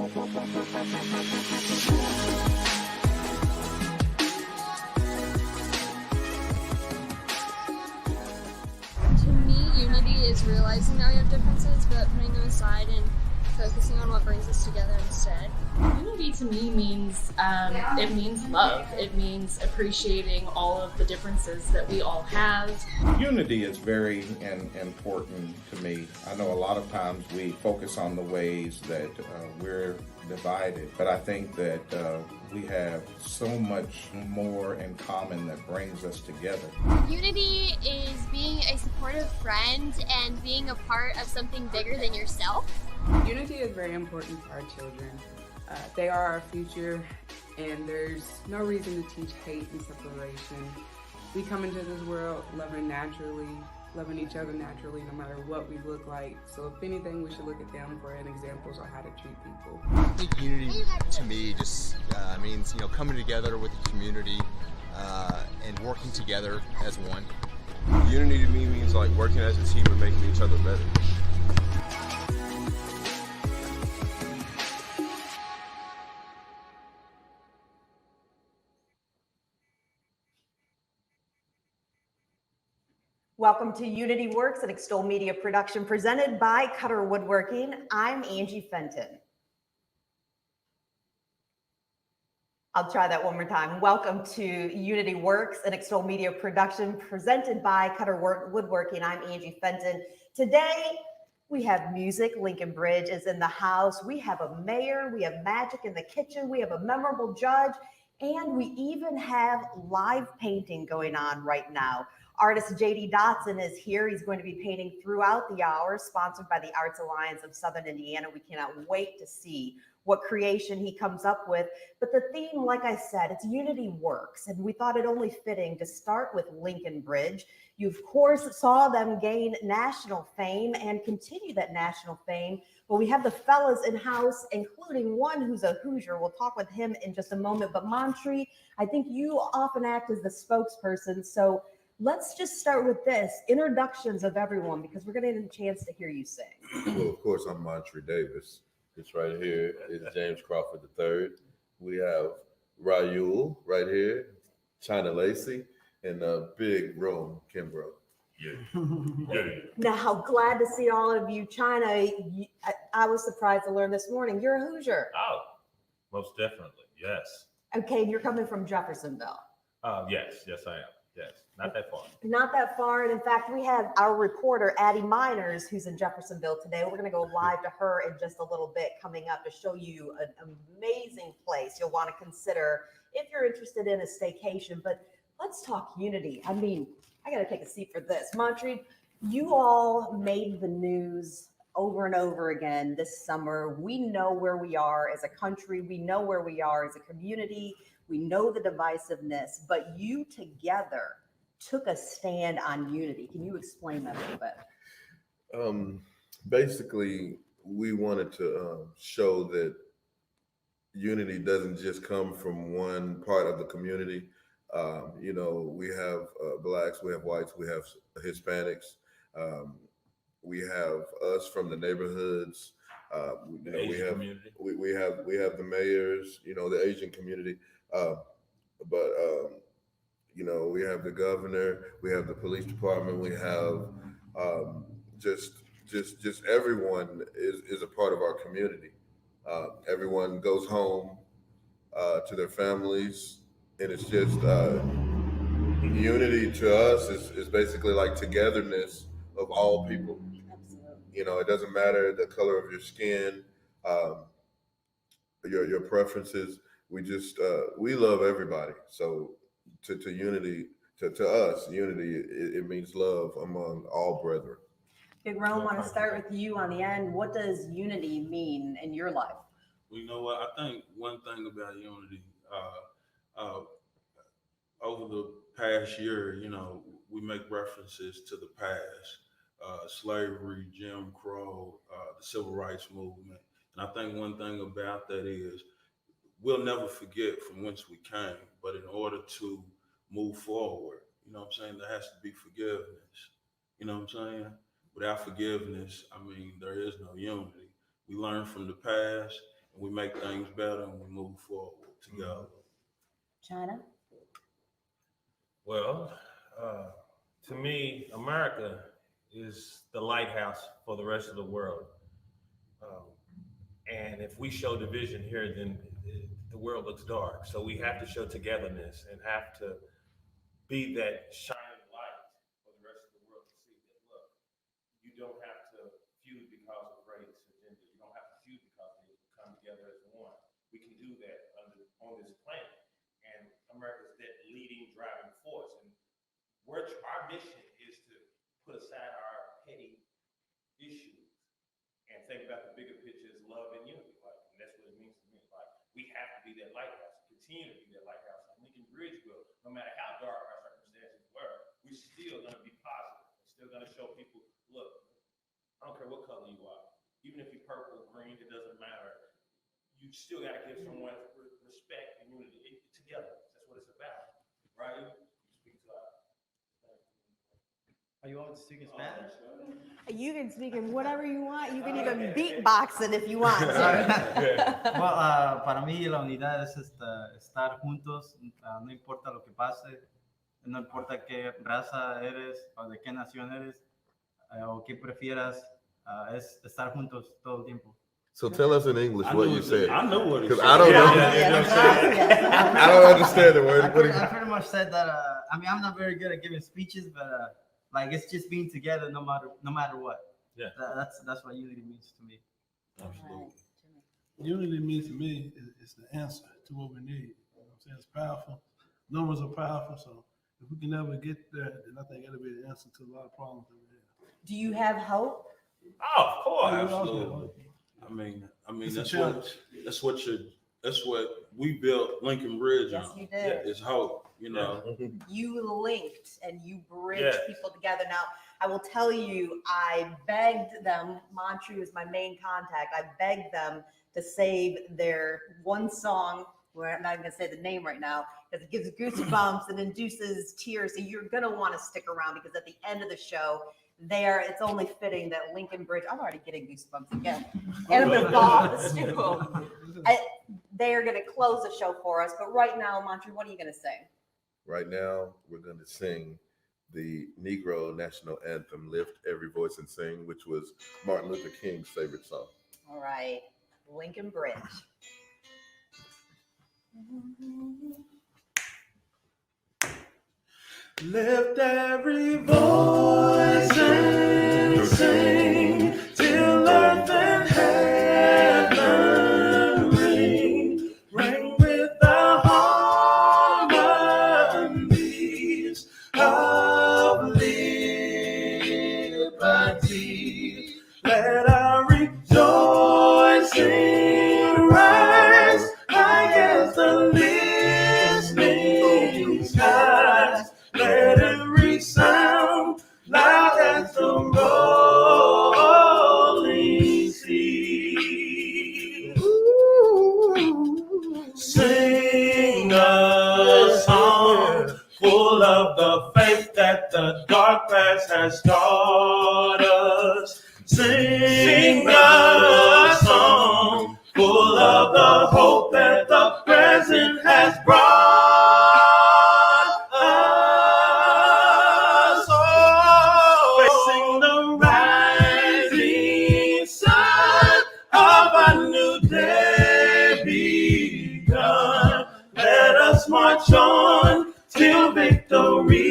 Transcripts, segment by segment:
To me, unity is realizing that we have differences, but putting them aside and focusing on what brings us together instead. Unity to me means it means love. It means appreciating all of the differences that we all have. Unity is very important to me. I know a lot of times we focus on the ways that we're divided, but I think that we have so much more in common that brings us together. Unity is being a supportive friend and being a part of something bigger than yourself. Unity is very important for our children. They are our future, and there's no reason to teach hate and separation. We come into this world loving each other naturally, no matter what we look like. So if anything, we should look at them for examples on how to treat people. I think unity to me just means, coming together with the community and working together as one. Unity to me means like working as a team and making each other better. Welcome to Unity Works, an Extol Media production presented by Cutter Woodworking. I'm Angie Fenton. I'll try that one more time. Welcome to Unity Works, an Extol Media production presented by Cutter Woodworking. I'm Angie Fenton. Today, we have music. Lincoln Bridge is in the house. We have a mayor. We have magic in the kitchen. We have a memorable judge. And we even have live painting going on right now. Artist J.D. Dotson is here. He's going to be painting throughout the hour, sponsored by the Arts Alliance of Southern Indiana. We cannot wait to see what creation he comes up with. But the theme, like I said, it's Unity Works. And we thought it only fitting to start with Lincoln Bridge. You, of course, saw them gain national fame and continue that national fame. But we have the fellas in house, including one who's a Hoosier. We'll talk with him in just a moment. But Montre, I think you often act as the spokesperson. So let's just start with this, introductions of everyone, because we're going to get a chance to hear you sing. Well, of course, I'm Montre Davis. This right here is James Crawford III. We have Raul right here, China Lacey, and a big Rome, Kimbrough. Yeah. Now, glad to see all of you. China, I was surprised to learn this morning, you're a Hoosier. Oh, most definitely. Yes. Okay, and you're coming from Jeffersonville. Yes, I am. Yes, not that far. Not that far. And in fact, we have our reporter, Addie Miners, who's in Jeffersonville today. We're going to go live to her in just a little bit coming up to show you an amazing place you'll want to consider if you're interested in a staycation. But let's talk unity. I mean, I got to take a seat for this. Montre, you all made the news over and over again this summer. We know where we are as a country. We know where we are as a community. We know the divisiveness, but you together took a stand on unity. Can you explain that a little bit? Basically, we wanted to show that unity doesn't just come from one part of the community. We have blacks, we have whites, we have Hispanics, we have us from the neighborhoods. We have the mayors, the Asian community. We have the governor, we have the police department, we have just everyone is a part of our community. Everyone goes home to their families, and it's just unity to us is basically like togetherness of all people. Absolutely. It doesn't matter the color of your skin, your preferences. We just we love everybody. So to unity, to us, unity, it means love among all brethren. Big Rome, want to start with you on the end. What does unity mean in your life? Well, you know what? I think one thing about unity, over the past year, we make references to the past, slavery, Jim Crow, the civil rights movement. And I think one thing about that is we'll never forget from whence we came, but in order to move forward, there has to be forgiveness. You know what I'm saying? Without forgiveness, there is no unity. We learn from the past, we make things better and we move forward together. China? Well, to me, America is the lighthouse for the rest of the world. And if we show division here, then the world looks dark. So we have to show togetherness and have to be that shining light for the rest of the world to see that, look, you don't have to feud because of race or gender. You don't have to feud because they come together as one. We can do that on this planet. And America's that leading, driving force. And our mission is to put aside our petty issues and think about the bigger picture as love and unity. And that's what it means to me. We have to be that lighthouse, continue to be that lighthouse. And Lincoln Bridge will, no matter how dark our circumstances were, we're still going to be positive. We're still going to show people, look, I don't care what color you are. Even if you're purple, green, it doesn't matter. You still got to give someone respect and unity together. That's what it's about, right? Are you all speaking Spanish? You can speak in whatever you want. You can even beatbox it if you want to. Well, para mí la unidad es estar juntos, no importa lo que pase, no importa qué raza eres o de qué nación eres o qué prefieras, es estar juntos todo el tiempo. So tell us in English what you said. I know what he said. Because I don't know. I don't understand the word. I pretty much said that. I mean, I'm not very good at giving speeches, but like it's just being together, no matter what. Yeah. That's what unity means to me. Absolutely. Unity means to me is the answer to what we need. You know what I'm saying? It's powerful. Numbers are powerful. So if we can never get there, then I think it'll be the answer to a lot of problems that we have. Do you have hope? Oh, of course. Absolutely. I mean, that's what we built Lincoln Bridge on. Yes, you did. It's hope, you know. You linked and you bridged people together. Now, I will tell you, I begged them, Montreux is my main contact, I begged them to save their one song, where I'm not even going to say the name right now, because it gives goosebumps and induces tears. So you're going to want to stick around, because at the end of the show, it's only fitting that Lincoln Bridge, I'm already getting goosebumps again, and the boss too. They are going to close the show for us. But right now, Montreux, what are you going to sing? Right now, we're going to sing the Negro National Anthem, Lift Every Voice and Sing, which was Martin Luther King's favorite song. All right, Lincoln Bridge. Lift every voice and sing till earth and heaven ring with the harmonies of liberty. Let our rejoicing rise high as the listening skies. Let it resound loud as the rolling sea. Sing a song full of the faith that the dark past has taught us. Sing a song full of the hope that the present has brought. March on till victory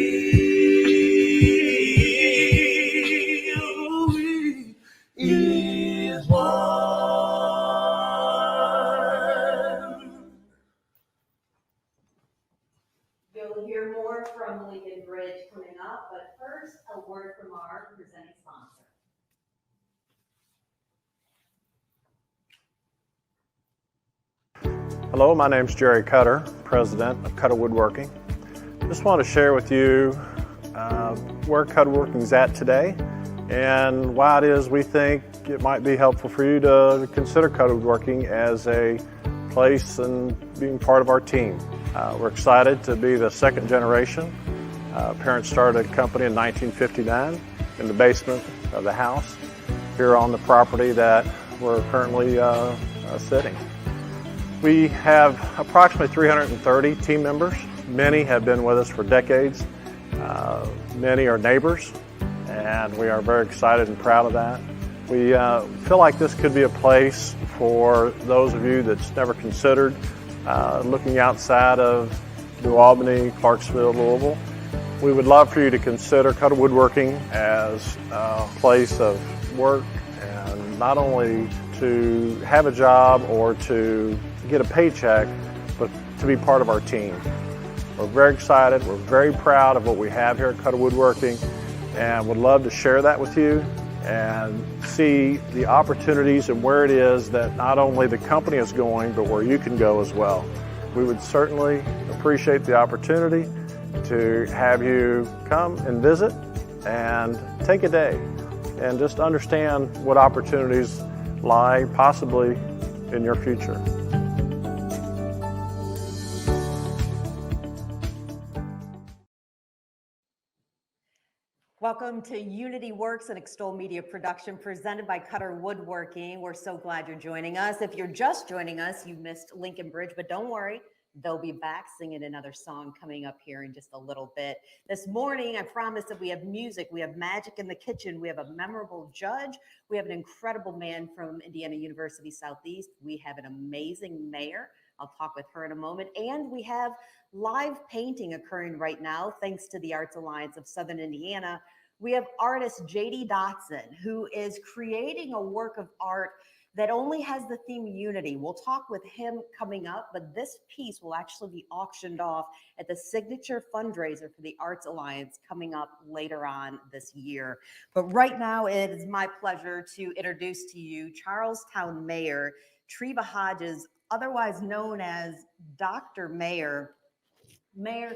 is won. You'll hear more from Lincoln Bridge coming up, but first, a word from our presenting sponsor. Hello, my name's Jerry Cutter, president of Cutter Woodworking. Just want to share with you where Cutter Woodworking is at today and why it is we think it might be helpful for you to consider Cutter Woodworking as a place and being part of our team. We're excited to be the second generation. Parents started a company in 1959 in the basement of the house here on the property that we're currently sitting. We have approximately 330 team members. Many have been with us for decades. Many are neighbors, and we are very excited and proud of that. We feel like this could be a place for those of you that's never considered looking outside of New Albany, Clarksville, Louisville. We would love for you to consider Cutter Woodworking as a place of work, and not only to have a job or to get a paycheck, but to be part of our team. We're very excited, we're very proud of what we have here at Cutter Woodworking, and would love to share that with you and see the opportunities and where it is that not only the company is going, but where you can go as well. We would certainly appreciate the opportunity to have you come and visit and take a day and just understand what opportunities lie possibly in your future. Welcome to Unity Works, an Extol Media production presented by Cutter Woodworking. We're so glad you're joining us. If you're just joining us, you missed Lincoln Bridge, but don't worry, they'll be back singing another song coming up here in just a little bit. This morning, I promised that we have music, we have magic in the kitchen, we have a memorable judge, we have an incredible man from Indiana University Southeast, we have an amazing mayor. I'll talk with her in a moment. And we have live painting occurring right now, thanks to the Arts Alliance of Southern Indiana. We have artist JD Dotson, who is creating a work of art that only has the theme Unity. We'll talk with him coming up, but this piece will actually be auctioned off at the signature fundraiser for the Arts Alliance coming up later on this year. But right now, it is my pleasure to introduce to you Charlestown Mayor Treva Hodges, otherwise known as Dr. Mayor. Mayor,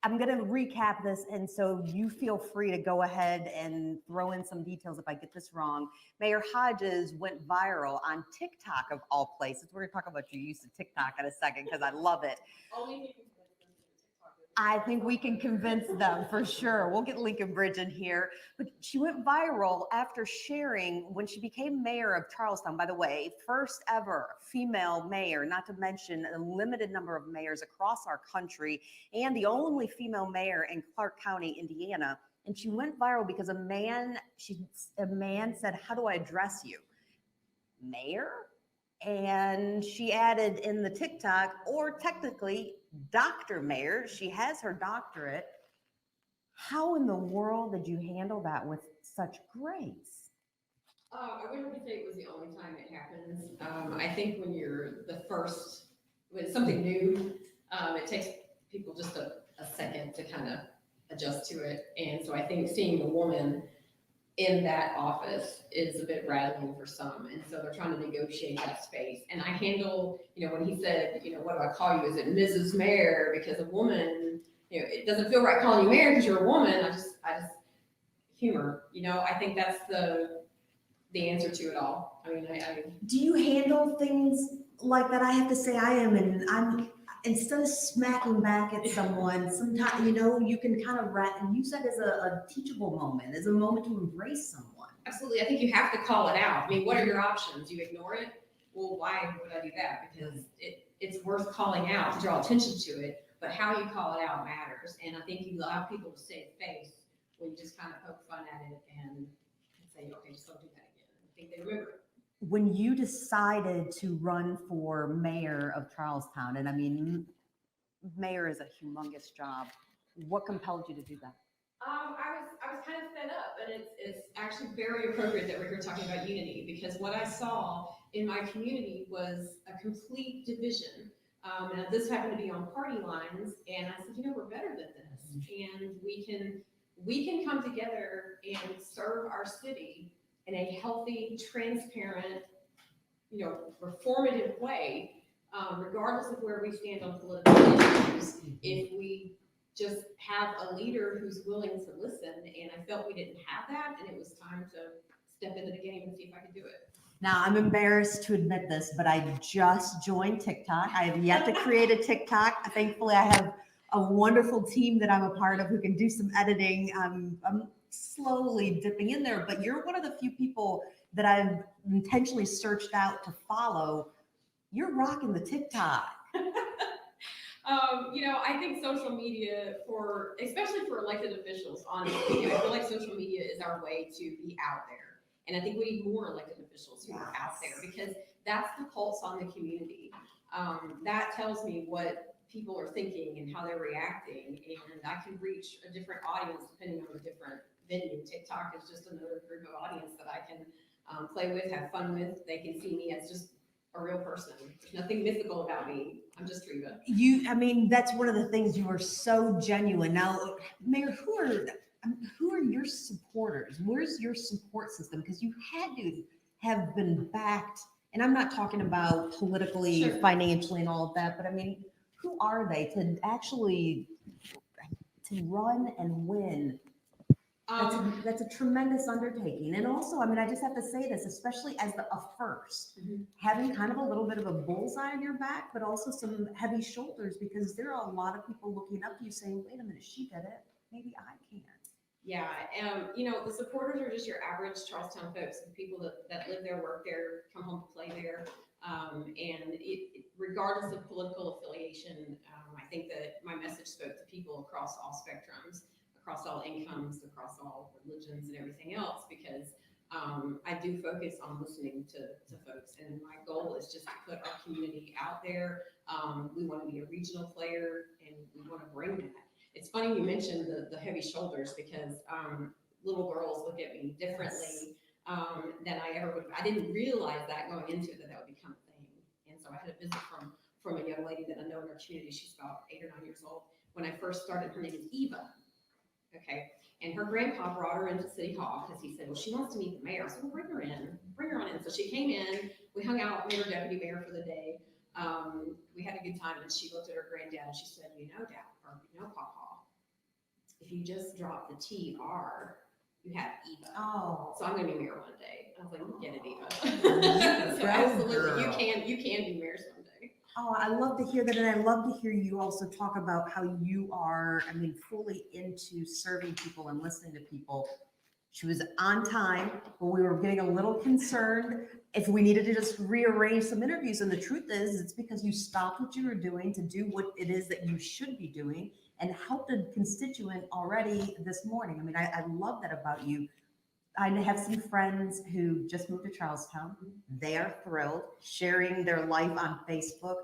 I'm going to recap this, and so you feel free to go ahead and throw in some details if I get this wrong. Mayor Hodges went viral on TikTok, of all places. We're going to talk about your use of TikTok in a second because I love it. I think we can convince them for sure. We'll get Lincoln Bridge in here. But she went viral after sharing when she became mayor of Charlestown. By the way, first ever female mayor, not to mention a limited number of mayors across our country, and the only female mayor in Clark County, Indiana. And she went viral because a man said, "How do I address you? Mayor?" And she added in the TikTok, or technically, Dr. Mayor. She has her doctorate. How in the world did you handle that with such grace? I wouldn't say it was the only time it happens. I think when you're when it's something new, it takes people just a second to kind of adjust to it. And so I think seeing a woman in that office is a bit rattling for some. And so they're trying to negotiate that space. And I handle, when he said, what do I call you? Is it Mrs. Mayor? Because a woman, it doesn't feel right calling you mayor because you're a woman. I just humor, I think that's the answer to it all. I mean, do you handle things like that? I have to say I am, and I'm, instead of smacking back at someone, sometimes, you can kind of and use that as a teachable moment, as a moment to embrace someone. Absolutely. I think you have to call it out. I mean, what are your options? You ignore it? Well, why would I do that? Because it's worth calling out to draw attention to it, but how you call it out matters. And I think you allow people to save face when you just kind of poke fun at it and say, okay, just don't do that again. I think they remember it. When you decided to run for mayor of Charlestown, and I mean, mayor is a humongous job, what compelled you to do that? I was kind of fed up, and it's actually very appropriate that we're here talking about unity, because what I saw in my community was a complete division. And this happened to be on party lines, and I said, we're better than this, and we can come together and serve our city in a healthy, transparent, reformative way, regardless of where we stand on political issues. If we just have a leader who's willing to listen, and I felt we didn't have that, and it was time to step into the game and see if I could do it. Now, I'm embarrassed to admit this, but I just joined TikTok. I have yet to create a TikTok. Thankfully, I have a wonderful team that I'm a part of who can do some editing. I'm slowly dipping in there, but you're one of the few people that I've intentionally searched out to follow You're rocking the TikTok. I think social media especially for elected officials, honestly, I feel like social media is our way to be out there. And I think we need more elected officials who are out there because that's the pulse on the community. That tells me what people are thinking and how they're reacting. And I can reach a different audience depending on the different venue. TikTok is just another group of audience that I can play with, have fun with. They can see me as just a real person. There's nothing mythical about me. I'm just Reva. That's one of the things, you are so genuine. Now, Mayor, who are your supporters? Where's your support system? Because you had to have been backed, and I'm not talking about politically, Sure. financially, and all of that, but who are they to actually to run and win? That's a tremendous undertaking. And also, I just have to say this, especially as a first, having kind of a little bit of a bullseye on your back, but also some heavy shoulders, because there are a lot of people looking up to you saying, wait a minute, she did it. Maybe I can. Yeah, the supporters are just your average Charlestown folks, the people that live there, work there, come home to play there. Regardless of political affiliation, I think that my message spoke to people across all spectrums, across all incomes, across all religions and everything else, because I do focus on listening to folks. And my goal is just to put our community out there. We want to be a regional player and we want to bring that. It's funny you mentioned the heavy shoulders, because little girls look at me differently than I ever would. I didn't realize that going into it, that would become a thing. And so I had a visit from a young lady that I know in our community. She's about 8 or 9 years old. When I first started, her name is Eva. Okay. And her grandpa brought her into City Hall because he said, well, she wants to meet the mayor. I said, well, bring her on in. So she came in, we hung out, made her deputy mayor for the day. We had a good time, and she looked at her granddad and she said, Dad, or Pawpaw, if you just drop the TR, you have Eva. Oh. So I'm going to be mayor one day. I was like, get it, Eva. So absolutely, you can be mayor someday. Oh, I love to hear that. And I love to hear you also talk about how you are, fully into serving people and listening to people. She was on time, but we were getting a little concerned if we needed to just rearrange some interviews. And the truth is, it's because you stopped what you were doing to do what it is that you should be doing and helped a constituent already this morning. I love that about you. I have some friends who just moved to Charlestown. They are thrilled, sharing their life on Facebook.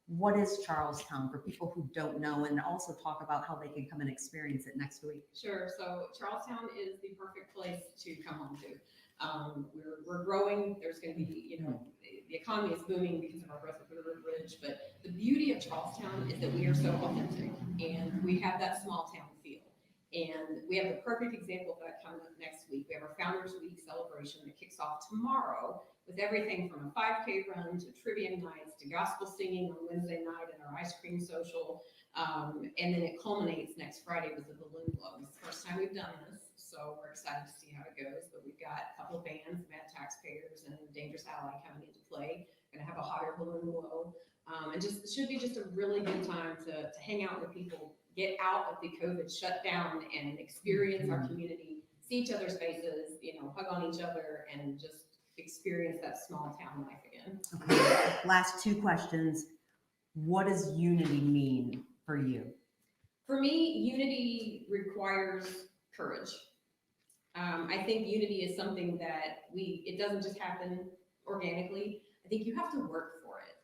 What is Charlestown for people who don't know, and also talk about how they can come and experience it next week? Sure. So Charlestown is the perfect place to come home to. We're growing. There's going to be, the economy is booming because of our growth of the River Bridge. But the beauty of Charlestown is that we are so authentic, and we have that small town feel. And we have the perfect example of that coming up next week. We have our Founders Week celebration that kicks off tomorrow with everything from a 5K run to trivia nights to gospel singing on Wednesday night and our ice cream social. And then it culminates next Friday with the balloon blow. It's the first time we've done this, so we're excited to see how it goes. But we've got a couple of bands, Mad Taxpayers and Dangerous Ally coming into play. We're going to have a hot air balloon blow. And it should be just a really good time to hang out with people, get out of the COVID shutdown and experience our community, see each other's faces, hug on each other, and just experience that small town life again. Okay. Last 2 questions. What does unity mean for you? For me, unity requires courage. I think unity is something that it doesn't just happen organically. I think you have to work for it.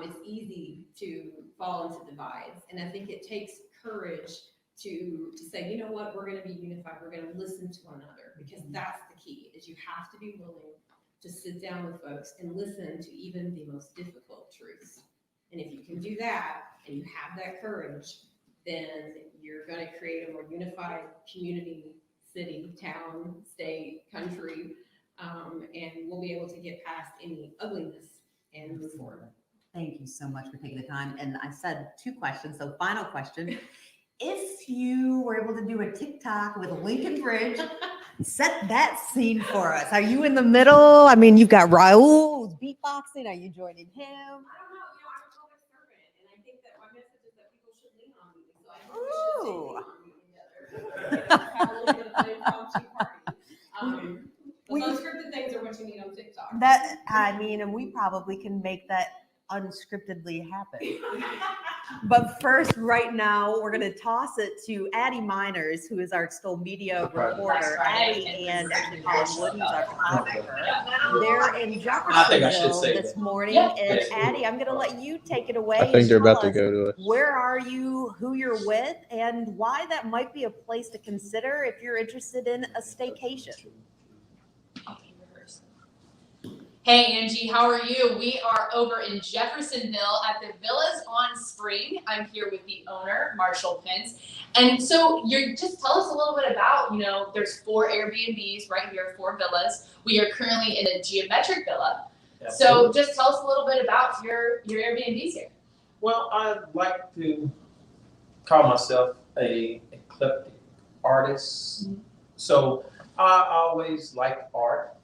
It's easy to fall into divides, and I think it takes courage to say, you know what, we're going to be unified. We're going to listen to one another, because that's the key. Is you have to be willing to sit down with folks and listen to even the most difficult truths. And if you can do that and you have that courage, then you're going to create a more unified community, city, town, state, country, and we'll be able to get past any ugliness and move forward. Thank you so much for taking the time. And I said 2 questions, so final question. If you were able to do a TikTok with Lincoln Bridge, set that scene for us. Are you in the middle? You've got Raul who's beatboxing. Are you joining him? I don't know. I'm a public servant, and I think that my message is that people should lean on me. So I think we should lean on me together. Have a little bit of an impromptu party. Those unscripted things are what you need on TikTok. And we probably can make that unscriptedly happen. But first, right now, we're going to toss it to Addie Miners, who is our Extol Media reporter. Addie and actually Colin Wood, who's our photographer. They're in Jeffersonville this morning. And Addie, I'm going to let you take it away. I think they're about to go to it. Where are you, who you're with, and why that might be a place to consider if you're interested in a staycation. Hey Angie, how are you? We are over in Jeffersonville at the Villas on Spring. I'm here with the owner, Marshall Pence. And so just tell us a little bit about, there's 4 Airbnbs right here, 4 villas. We are currently in a geometric villa. So just tell us a little bit about your Airbnbs here. Well, I'd like to call myself a eclectic artist. Mm-hmm. So I always liked art.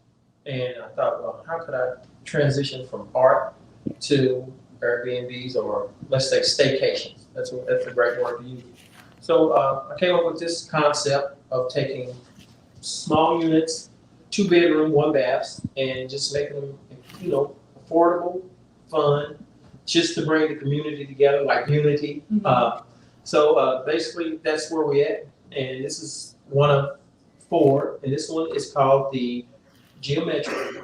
And I thought, well, how could I transition from art to Airbnbs, or let's say staycations? That's a great word to use. So I came up with this concept of taking small units, 2-bedroom, 1-bath, and just making them, affordable, fun, just to bring the community together, like unity. Mm-hmm. So basically, that's where we're at. And this is one of 4, and this one is called the Geometric,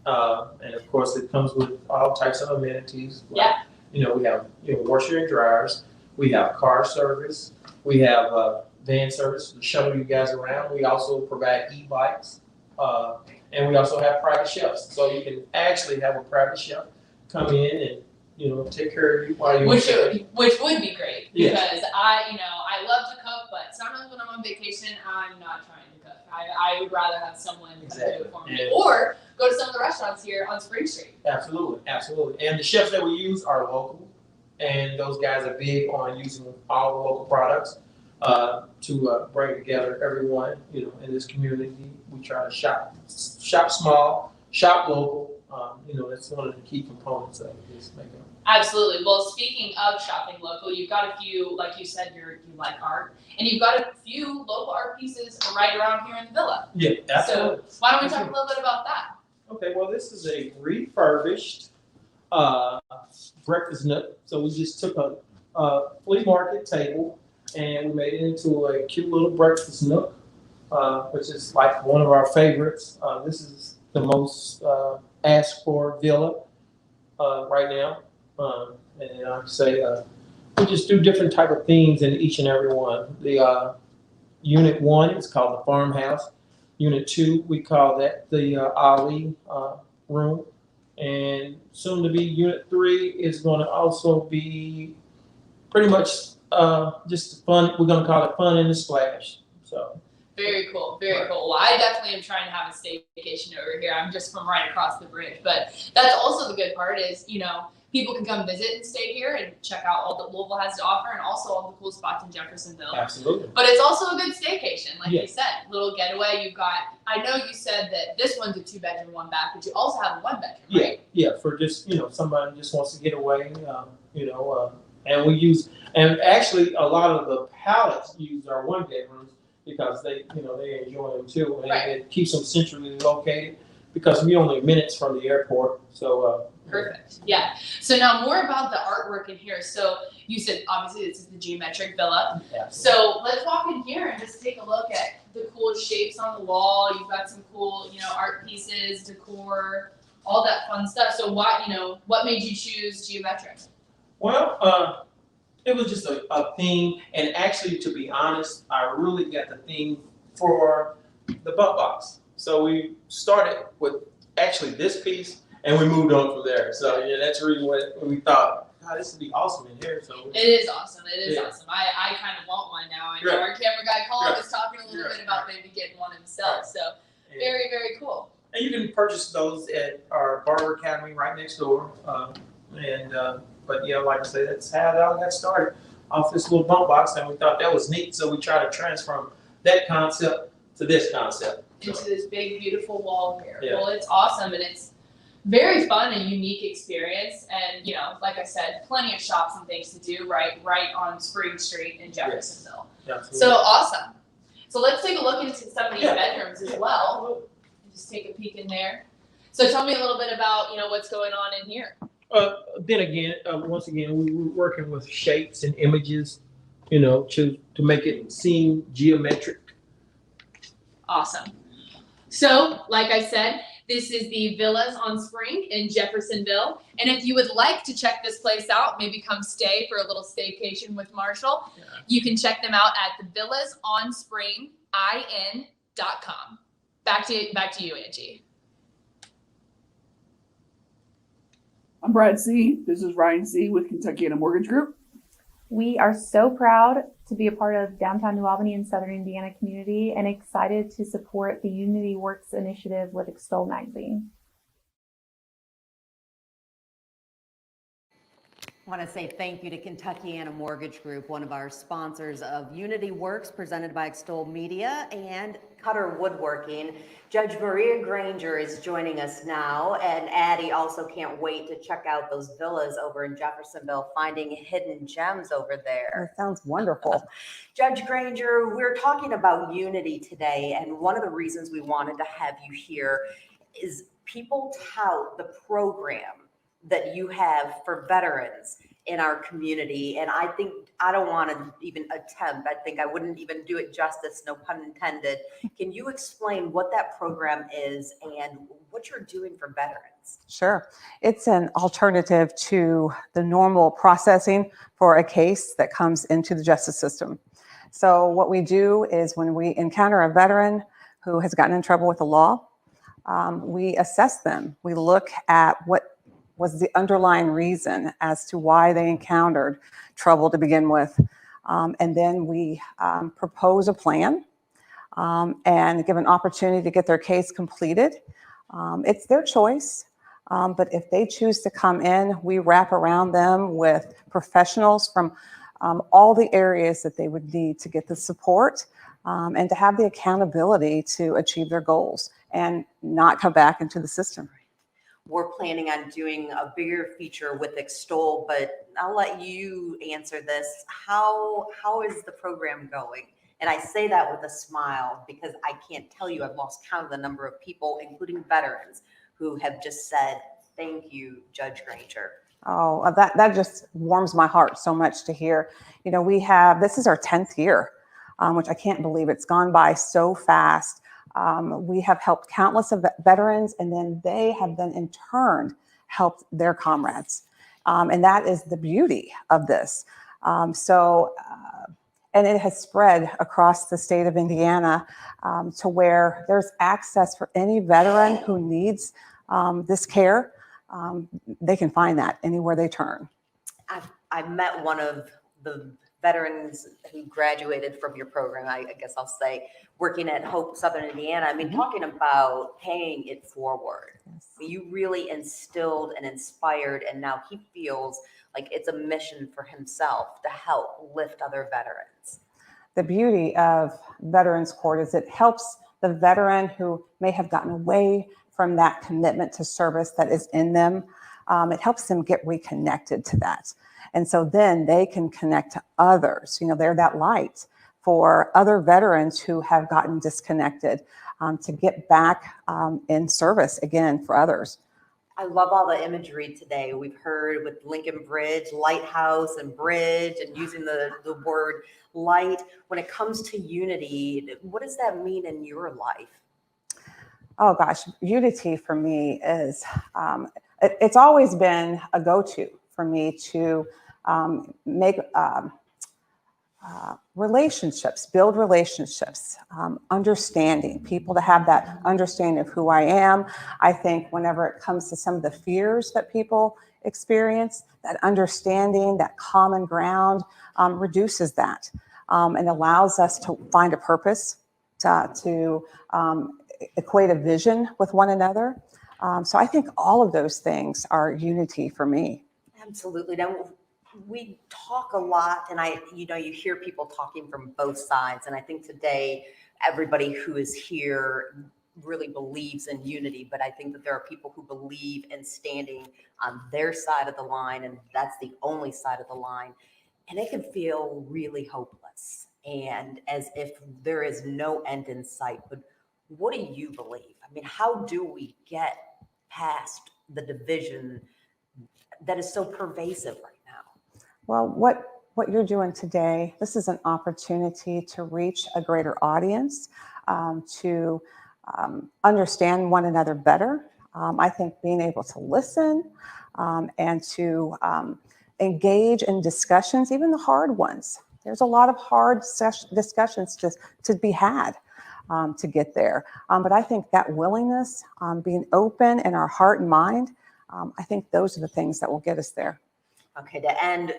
and of course it comes with all types of amenities. Like, we have washer and dryers, we have car service, we have van service to shuttle you guys around. We also provide e-bikes, and we also have private chefs. So you can actually have a private chef come in and take care of you while you're which would be great because I love to cook, but sometimes when I'm on vacation, I'm not trying to cook. I would rather have someone do it for me, or go to some of the restaurants here on Spring Street. Absolutely. And the chefs that we use are local, and those guys are big on using all the local products to bring together everyone. In this community, we try to shop small, shop local. That's one of the key components of this makeup. Absolutely. Well, speaking of shopping local, you've got a few, like you said, you like art, and you've got a few local art pieces right around here in the villa. Yeah, absolutely. So why don't we talk a little bit about that? Okay, well, this is a refurbished breakfast nook. So we just took a flea market table and we made it into a cute little breakfast nook, which is like one of our favorites. This is the most asked for villa right now. And I'd say we just do different type of themes in each and every one. The Unit 1 is called the farmhouse. Unit 2, we call that the Ali room. And soon to be Unit 3 is going to also be pretty much just fun. We're going to call it Fun in the Splash. So. Very cool, very cool. Well, I definitely am trying to have a staycation over here. I'm just from right across the bridge, but that's also the good part is, people can come visit and stay here and check out all that Louisville has to offer and also all the cool spots in Jeffersonville. Absolutely. But it's also a good staycation, like you said, little getaway. You've got, I know you said that this one's a 2-bedroom, 1-bath, but you also have a 1-bedroom, right? Yeah, for just, somebody just wants to get away, and we use, and actually a lot of the palettes use our 1-bedrooms because they enjoy them too. And it keeps them centrally located because we're only minutes from the airport. So, perfect. Yeah. So now more about the artwork in here. So you said obviously this is the geometric villa. Absolutely. So let's walk in here and just take a look at the cool shapes on the wall. You've got some cool, art pieces, decor, all that fun stuff. So what made you choose geometric? Well, it was just a theme, and actually, to be honest, I really got the theme for the butt box. So we started with actually this piece, and we moved on from there. So that's really what we thought. God, this would be awesome in here. So it is awesome. It is awesome. I kind of want one now. I know our camera guy Colin was talking a little bit about maybe getting one himself. So very, very cool. And you can purchase those at our Barber Academy right next door. But like I said, that's how it all got started off this little bump box, and we thought that was neat. So we tried to transform that concept to this concept. Into this big, beautiful wall here. Yeah. Well, it's awesome, and it's very fun and unique experience. And like I said, plenty of shops and things to do right on Spring Street in Jeffersonville. Yes. So awesome. So let's take a look into some of these bedrooms as well. Just take a peek in there. So tell me a little bit about what's going on in here. Then again, once again, we were working with shapes and images, to make it seem geometric. Awesome. So, like I said, this is the Villas on Spring in Jeffersonville. And if you would like to check this place out, maybe come stay for a little staycation with Marshall, you can check them out at thevillasonspringin.com. Back to you, Angie. I'm Brad C. This is Ryan C. with Kentucky Mortgage Group. We are so proud to be a part of downtown New Albany and Southern Indiana community and excited to support the Unity Works initiative with Extol magazine. I want to say thank you to Kentucky Mortgage Group, one of our sponsors of Unity Works, presented by Extol Media and Cutter Woodworking. Judge Maria Granger is joining us now, and Addie also can't wait to check out those villas over in Jeffersonville, finding hidden gems over there. That sounds wonderful. Judge Granger, we're talking about unity today, and one of the reasons we wanted to have you here is people tout the program that you have for veterans in our community. And I think I don't want to even attempt, I think I wouldn't even do it justice, no pun intended. Can you explain what that program is and what you're doing for veterans? Sure. It's an alternative to the normal processing for a case that comes into the justice system. So what we do is when we encounter a veteran who has gotten in trouble with the law, we assess them. We look at what was the underlying reason as to why they encountered trouble to begin with. And then we propose a plan and give an opportunity to get their case completed. It's their choice, but if they choose to come in, we wrap around them with professionals from all the areas that they would need to get the support and to have the accountability to achieve their goals and not come back into the system. We're planning on doing a bigger feature with Extol, but I'll let you answer this. How is the program going? And I say that with a smile because I can't tell you, I've lost count of the number of people, including veterans, who have just said, thank you, Judge Granger. Oh, that just warms my heart so much to hear. You know, this is our 10th year, which I can't believe. It's gone by so fast. We have helped countless of veterans, and then they have then in turn helped their comrades. And that is the beauty of this. And it has spread across the state of Indiana to where there's access for any veteran who needs this care. They can find that anywhere they turn. I met one of the veterans who graduated from your program, I guess I'll say, working at Hope Southern Indiana. I mean, talking about paying it forward. Yes. You really instilled and inspired, and now he feels like it's a mission for himself to help lift other veterans. The beauty of Veterans Court is it helps the veteran who may have gotten away from that commitment to service that is in them. It helps them get reconnected to that. And so then they can connect to others. You know, they're that light for other veterans who have gotten disconnected to get back in service again for others. I love all the imagery today. We've heard with Lincoln Bridge, lighthouse and bridge, and using the word light. When it comes to unity, what does that mean in your life? Oh gosh, unity for me is, it's always been a go-to for me to make relationships, build relationships, understanding, people to have that understanding of who I am. I think whenever it comes to some of the fears that people experience, that understanding, that common ground reduces that and allows us to find a purpose, to equate a vision with one another. So I think all of those things are unity for me. Absolutely. Now, we talk a lot, and you hear people talking from both sides. And I think today, everybody who is here really believes in unity, but I think that there are people who believe in standing on their side of the line, and that's the only side of the line. And it can feel really hopeless and as if there is no end in sight. But what do you believe? I mean, how do we get past the division that is so pervasive right now? Well, what you're doing today, this is an opportunity to reach a greater audience, to understand one another better. I think being able to listen and to engage in discussions, even the hard ones. There's a lot of hard discussions to be had to get there. But I think that willingness, being open in our heart and mind, I think those are the things that will get us there. Okay, to end,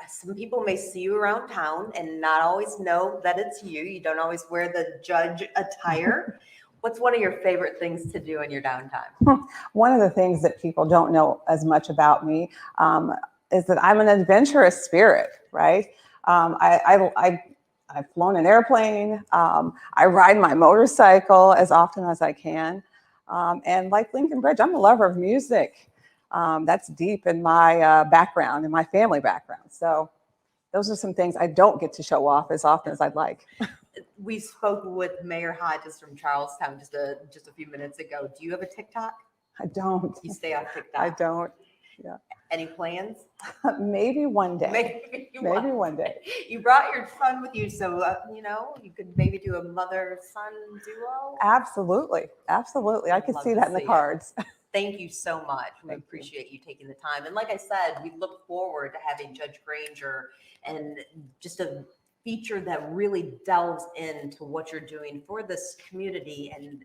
some people may see you around town and not always know that it's you. You don't always wear the judge attire. What's one of your favorite things to do in your downtime? One of the things that people don't know as much about me is that I'm an adventurous spirit, right? I've flown an airplane. I ride my motorcycle as often as I can. And like Lincoln Bridge, I'm a lover of music. That's deep in my background, in my family background. So those are some things I don't get to show off as often as I'd like. We spoke with Mayor Hodges from Charlestown just a few minutes ago. Do you have a TikTok? I don't. You stay on TikTok? I don't. Yeah. Any plans? Maybe one day. Maybe one day. You brought your son with you, so you could maybe do a mother-son duo. Absolutely, absolutely. I could see that in the cards. Thank you so much. We appreciate you taking the time. And like I said, we look forward to having Judge Granger and just a feature that really delves into what you're doing for this community. And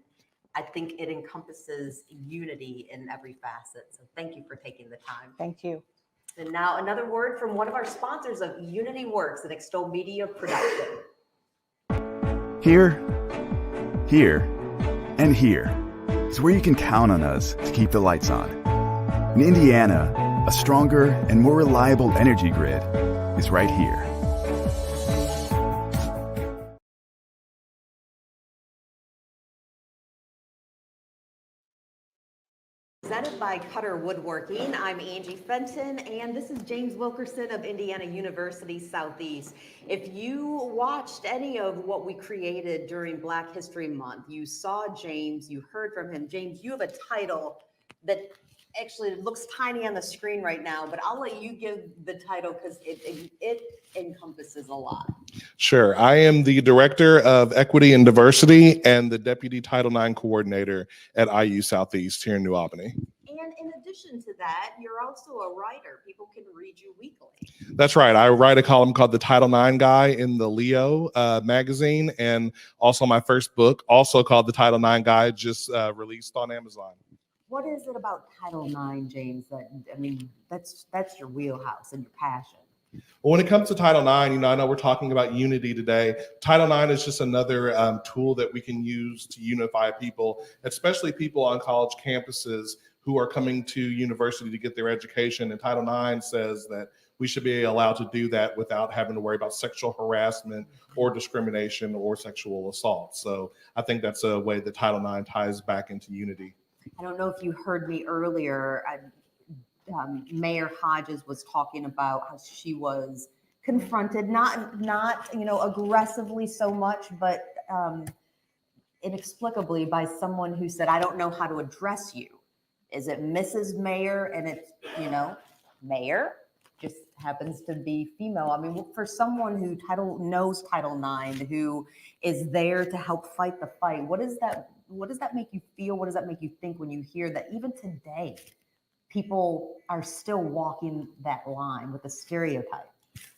I think it encompasses unity in every facet. So thank you for taking the time. Thank you. And now another word from one of our sponsors of Unity Works and Extol Media Production. Here, and here is where you can count on us to keep the lights on. In Indiana, a stronger and more reliable energy grid is right here. Presented by Cutter Woodworking. I'm Angie Fenton, and this is James Wilkerson of Indiana University Southeast. If you watched any of what we created during Black History Month, you saw James, you heard from him. James, you have a title that actually looks tiny on the screen right now, but I'll let you give the title because it encompasses a lot. Sure. I am the Director of Equity and Diversity and the Deputy Title IX Coordinator at IU Southeast here in New Albany. And in addition to that, you're also a writer. People can read you weekly. That's right. I write a column called The Title IX Guy in the Leo magazine, and also my first book, also called The Title IX Guy, just released on Amazon. What is it about Title IX, James? That's your wheelhouse and your passion. Well, when it comes to Title IX, I know we're talking about unity today. Title IX is just another tool that we can use to unify people, especially people on college campuses who are coming to university to get their education. And Title IX says that we should be allowed to do that without having to worry about sexual harassment or discrimination or sexual assault. So I think that's a way that Title IX ties back into unity. I don't know if you heard me earlier. Mayor Hodges was talking about how she was confronted, not aggressively so much, but inexplicably by someone who said, "I don't know how to address you. Is it Mrs. Mayor?" And it's Mayor just happens to be female. I mean, for someone who knows Title IX, who is there to help fight the fight, what does that make you feel? What does that make you think when you hear that even today, people are still walking that line with the stereotype?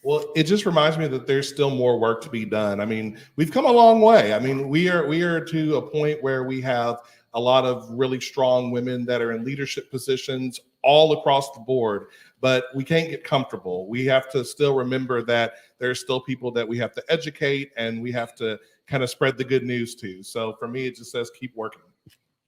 Well, it just reminds me that there's still more work to be done. I mean, we've come a long way. I mean, we are to a point where we have a lot of really strong women that are in leadership positions all across the board, but we can't get comfortable. We have to still remember that there's still people that we have to educate and we have to kind of spread the good news to. So for me, it just says keep working.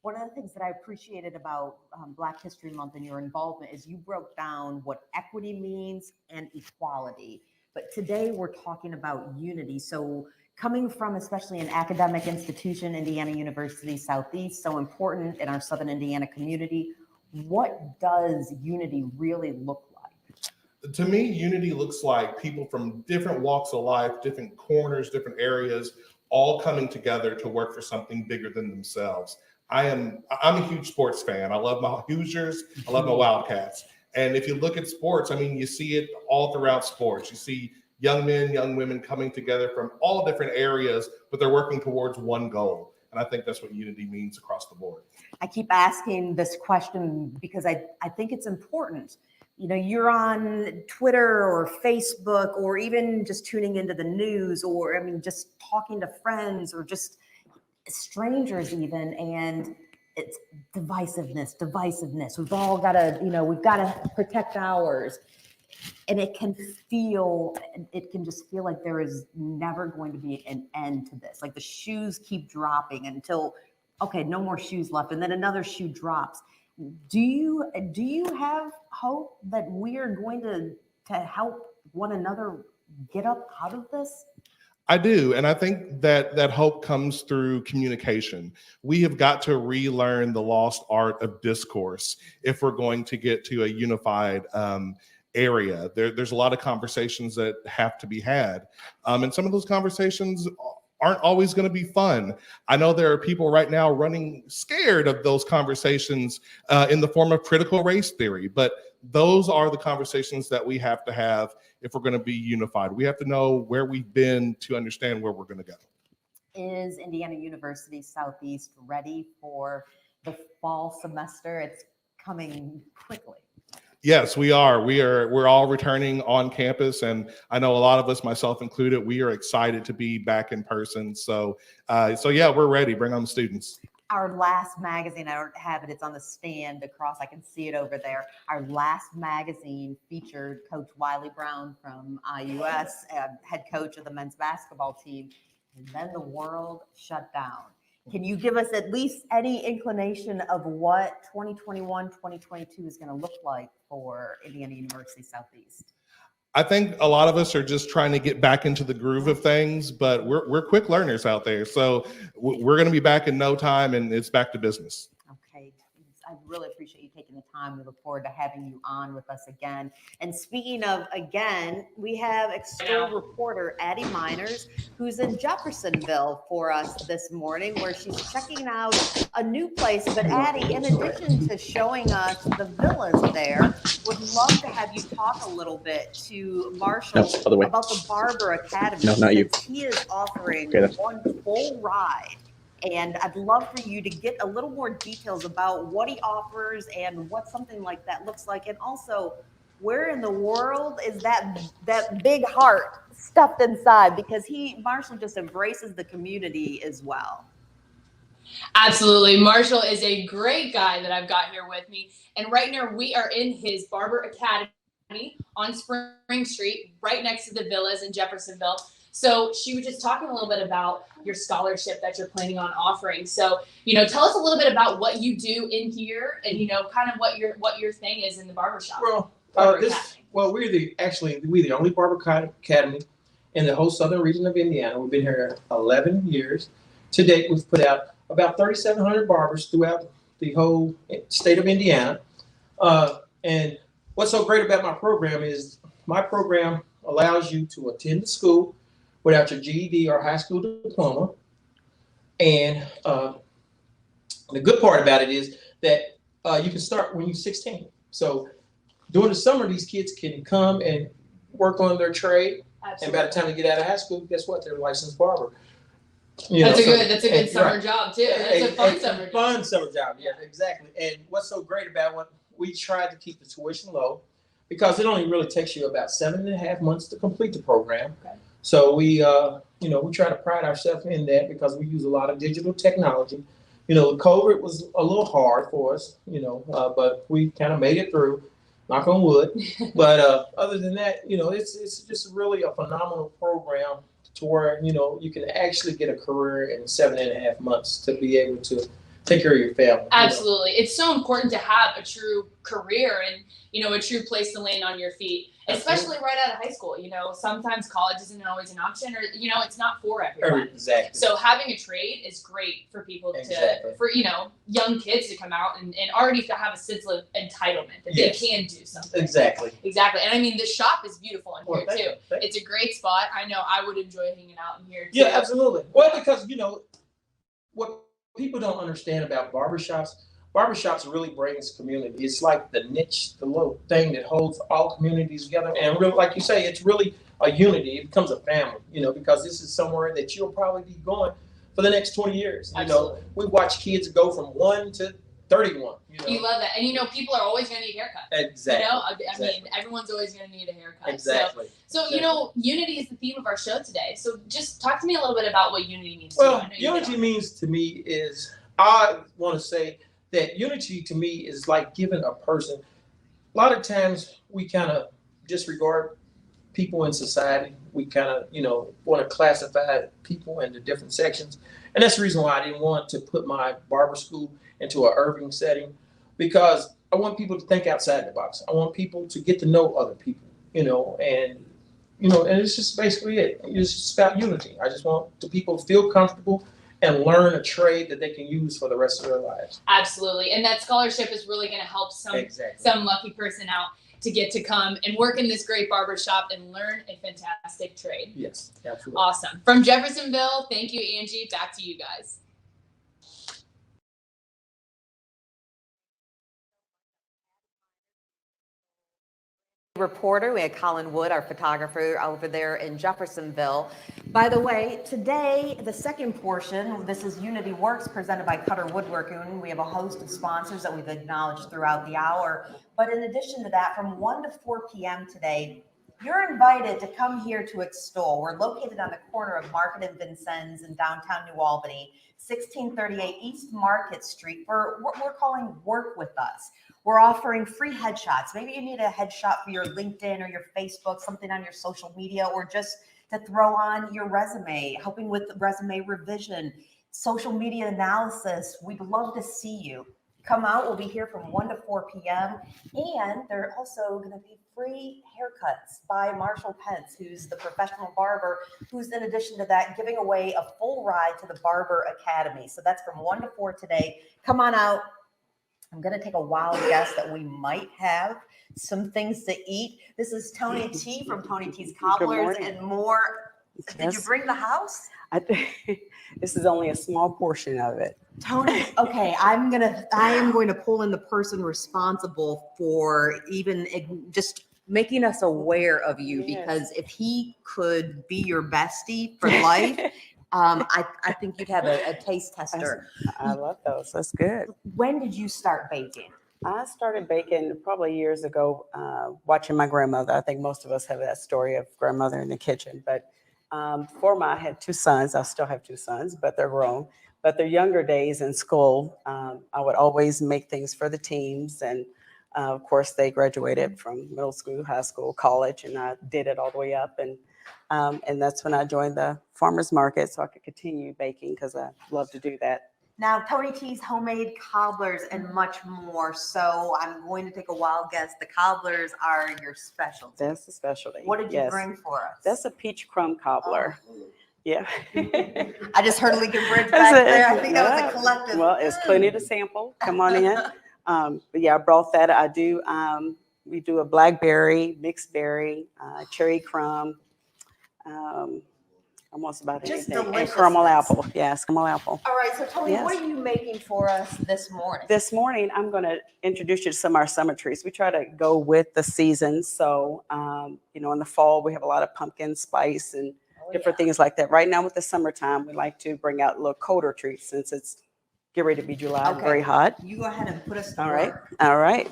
One of the things that I appreciated about Black History Month and your involvement is you broke down what equity means and equality. But today we're talking about unity. So coming from especially an academic institution, Indiana University Southeast, so important in our Southern Indiana community, what does unity really look like? To me, unity looks like people from different walks of life, different corners, different areas, all coming together to work for something bigger than themselves. I'm a huge sports fan. I love my Hoosiers. I love my Wildcats. And if you look at sports, I mean, you see it all throughout sports. You see young men, young women coming together from all different areas, but they're working towards one goal. And I think that's what unity means across the board. I keep asking this question because I think it's important. You know, you're on Twitter or Facebook or even just tuning into the news or, I mean, just talking to friends or just strangers even, and it's divisiveness. We've all got to, you know, we've got to protect ours. And it can just feel like there is never going to be an end to this. Like the shoes keep dropping until, okay, no more shoes left. And then another shoe drops. Do you have hope that we are going to help one another get up out of this? I do. And I think that hope comes through communication. We have got to relearn the lost art of discourse if we're going to get to a unified area. There's a lot of conversations that have to be had. And some of those conversations aren't always going to be fun. I know there are people right now running scared of those conversations in the form of critical race theory, but those are the conversations that we have to have if we're going to be unified. We have to know where we've been to understand where we're going to go. Is Indiana University Southeast ready for the fall semester? It's coming quickly. Yes, we are. We're all returning on campus, and I know a lot of us, myself included, we are excited to be back in person. So yeah, we're ready. Bring on the students. Our last magazine, I don't have it, it's on the stand across, I can see it over there. Our last magazine featured Coach Wiley Brown from IUS, head coach of the men's basketball team, and then the world shut down. Can you give us at least any inclination of what 2021, 2022 is going to look like for Indiana University Southeast? I think a lot of us are just trying to get back into the groove of things, but we're quick learners out there. So we're going to be back in no time, and it's back to business. Okay. I really appreciate you taking the time. We look forward to having you on with us again. And speaking of again, we have Extol reporter Addie Miners, who's in Jeffersonville for us this morning, where she's checking out a new place. But Addie, in addition to showing us the villas there, would love to have you talk a little bit to Marshall about the Barber Academy. No, not you. He is offering Okay, one full ride. And I'd love for you to get a little more details about what he offers and what something like that looks like. And also, where in the world is that big heart stuffed inside? Because Marshall just embraces the community as well. Absolutely. Marshall is a great guy that I've got here with me. And right now we are in his Barber Academy on Spring Street, right next to the villas in Jeffersonville. So she was just talking a little bit about your scholarship that you're planning on offering. So, tell us a little bit about what you do in here and, kind of what your thing is in the barbershop. Well, we're the only barber academy in the whole southern region of Indiana. We've been here 11 years. To date, we've put out about 3,700 barbers throughout the whole state of Indiana. And what's so great about my program is my program allows you to attend the school without your GED or high school diploma. And the good part about it is that you can start when you're 16. So during the summer, these kids can come and work on their trade. Absolutely. And by the time they get out of high school, guess what? They're a licensed barber. That's a good summer job too. That's a fun summer job. Fun summer job, yeah, exactly. And what's so great about what we try to keep the tuition low, because it only really takes you about 7.5 months to complete the program. Okay. So we try to pride ourselves in that because we use a lot of digital technology. COVID was a little hard for us, but we kind of made it through, knock on wood. But other than that, it's just really a phenomenal program to where, you can actually get a career in 7.5 months to be able to take care of your family. Absolutely. It's so important to have a true career and, a true place to land on your feet, especially right out of high school. Sometimes college isn't always an option or, it's not for everyone. Exactly. So having a trade is great for people for young kids to come out and already to have a sense of entitlement that they can do something. Exactly. Exactly. And I mean, the shop is beautiful in here too. It's a great spot. I know I would enjoy hanging out in here too. Yeah, absolutely. Well, because, what people don't understand about barbershops, barbershops really brings community. It's like the niche, the little thing that holds all communities together. And really, like you say, it's really a unity. It becomes a family, you know, because this is somewhere that you'll probably be going for the next 20 years. You know, we watch kids go from 1 to 31. You know? You love that. And you know, people are always going to need haircuts. Exactly. You know, I Exactly. mean, everyone's always going to need a haircut. Exactly. So you know, unity is the theme of our show today. So just talk to me a little bit about what unity means Well, to you. unity means to me is, I want to say that unity to me is like giving a person, a lot of times we kind of disregard people in society. We kind of, you know, want to classify people into different sections. And that's the reason why I didn't want to put my barber school into an urban setting, because I want people to think outside the box. I want people to get to know other people, you know, and it's just basically it. It's just about unity. I just want the people to feel comfortable and learn a trade that they can use for the rest of their lives. Absolutely. And that scholarship is really going to help some lucky person out to get to come and work in this great barbershop and learn a fantastic trade. Yes, absolutely. Awesome. From Jeffersonville, thank you, Angie. Back to you guys. Reporter. We had Colin Wood, our photographer, over there in Jeffersonville. By the way, today, the second portion, this is Unity Works presented by Cutter Woodworking. We have a host of sponsors that we've acknowledged throughout the hour. But in addition to that, from 1 to 4 p.m. today, you're invited to come here to Extol. We're located on the corner of Market and Vincennes in downtown New Albany, 1638 East Market Street, for what we're calling Work With Us. We're offering free headshots. Maybe you need a headshot for your LinkedIn or your Facebook, something on your social media, or just to throw on your resume, helping with resume revision, social media analysis. We'd love to see you. Come out. We'll be here from 1 to 4 p.m. And there are also going to be free haircuts by Marshall Pence, who's the professional barber, who's in addition to that giving away a full ride to the Barber Academy. So that's from 1 to 4 today. Come on out. I'm going to take a wild guess that we might have some things to eat. This is Tony T from Tony T's Cobblers and More. Did you bring the house? This is only a small portion of it. Tony, okay, I am going to pull in the person responsible for even just making us aware of you, because if he could be your bestie for life, I think you'd have a taste tester. I love those. That's good. When did you start baking? I started baking probably years ago, watching my grandmother. I think most of us have that story of grandmother in the kitchen. But I had 2 sons. I still have 2 sons, but they're grown. But their younger days in school, I would always make things for the teams. And of course, they graduated from middle school, high school, college, and I did it all the way up. And that's when I joined the farmers market, so I could continue baking because I love to do that. Now, Tony T's homemade cobblers and much more. So I'm going to take a wild guess. The cobblers are your specialty. That's the specialty. What did you bring for us? That's a peach crumb cobbler. Oh. Yeah. I just heard Lincoln Bridge back there. I think that was a collective. Well, it's plenty to sample. Come on in. But yeah, I brought that. I do. We do a blackberry, mixed berry, cherry crumb. Almost about Just anything. And deliciousness. caramel apple. Yes, caramel apple. All right, so Tony, Yes. what are you making for us this morning? This morning, I'm going to introduce you to some of our summer trees. We try to go with the seasons. So, in the fall, we have a lot of pumpkin spice and different things like that. Right now with the summertime, we like to bring out a little colder treats since it's get ready to be July, Okay. very hot. You go ahead and put us to All right. work. All right.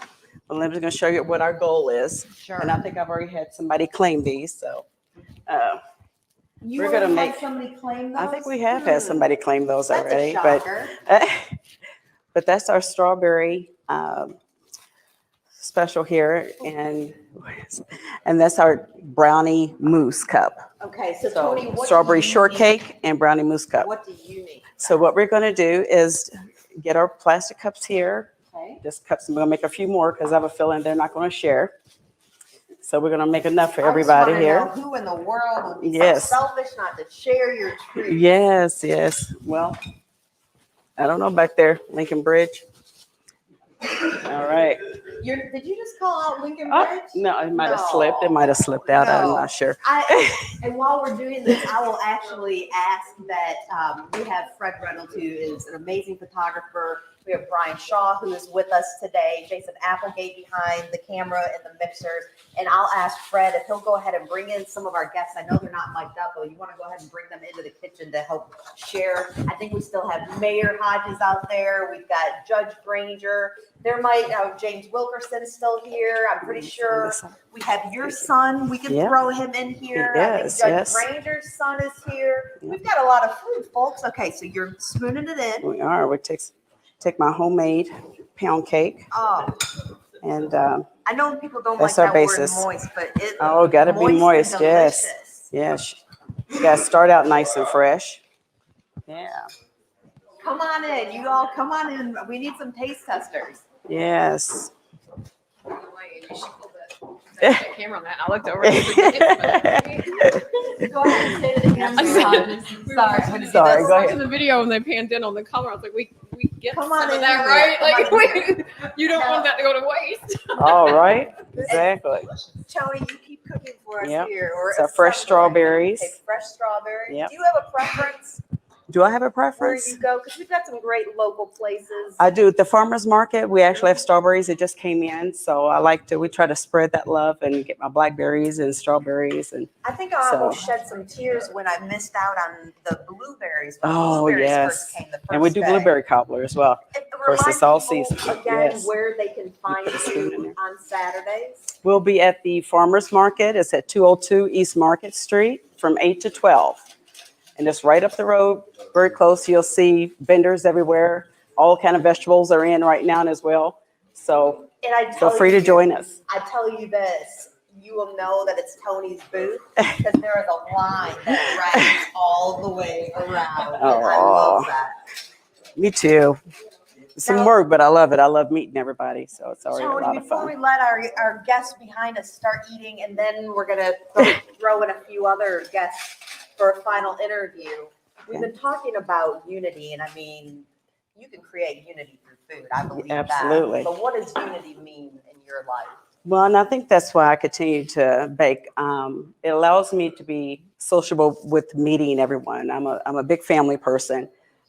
Well, I'm just going to show you what our goal is. Sure. And I think I've already had somebody claim these. So, You we're going to already make. had somebody claim those? I think we have had somebody claim those That's a already, shocker. but that's our strawberry special here, and that's our brownie mousse cup. Okay, so Tony, what strawberry do you shortcake and brownie mousse cup. What do you need? So what we're going to do is get our plastic cups here. Okay. Just cups. I'm going to make a few more because I have a feeling they're not going to share. So we're going to make enough for everybody here. I just wanna know who in the world would be Yes. so selfish not to share your treat? Yes, yes. Well, I don't know back there, Lincoln Bridge. All right. Did you just call out Lincoln Oh, Bridge? no, it might have slipped. It might have slipped out. I'm No. not sure. And while we're doing this, I will actually ask that we have Fred Reynolds, who is an amazing photographer. We have Brian Shaw, who is with us today, Jason Applegate behind the camera and the mixers. And I'll ask Fred if he'll go ahead and bring in some of our guests. I know they're not mic'd up, but you want to go ahead and bring them into the kitchen to help share. I think we still have Mayor Hodges out there. We've got Judge Granger. There might, James Wilkerson is still here. I'm pretty sure we have your son. We can throw him in here. Yes, I think yes. Judge Granger's son is here. We've got a lot of food, folks. Okay, so you're spooning it in. We are. We take my homemade pound cake. Oh. And I know people don't that's like our that basis. word moist, but it Oh, gotta be moist. and Yes. delicious. Yes. You gotta start out nice and fresh. Yeah. Come on in. You all come on in. We need some taste testers. Yes. Camera on that. I looked over. Go ahead and say it again. Sorry, go watching ahead. the video and they panned in on the color. I was like, we get Come some on of in that here. right. Come Like on in you don't want that to go to waste. All right. Exactly. Tony, you keep cooking for us Yep. here. Or It's our fresh strawberries. Okay, fresh strawberries. Yep. Do you have a preference Do I have a where preference? you go? Because we've got some great local places. I do. At the farmer's market, we actually have strawberries that just came in. So we try to spread that love and get my blackberries and strawberries. And I think I so- almost shed some tears when I missed out on the blueberries. When oh, blueberries yes. first came the first And we do day. blueberry cobbler as well. Of course, it's all season. Again, Yes. where they can find put a spoon in you there. on Saturdays. We'll be at the farmer's market. It's at 202 East Market Street from 8 to 12. And it's right up the road, very close. You'll see vendors everywhere. All kind of vegetables are in right now as well. So And I feel tell free you, to join us. I tell you this, you will know that it's Tony's booth because there is a line that drags all the way around. And I love Oh, that. me too. It's some Now- work, but I love it. I love meeting everybody. So it's already a Tony, lot of before we fun. let our guests behind us start eating, and then we're gonna throw in a few other guests for a final interview. We've been talking about unity, and I mean, you can create unity through food. I believe Absolutely. that. But what does unity mean in your life? Well, and I think that's why I continue to bake. It allows me to be sociable with meeting everyone. I'm a big family person.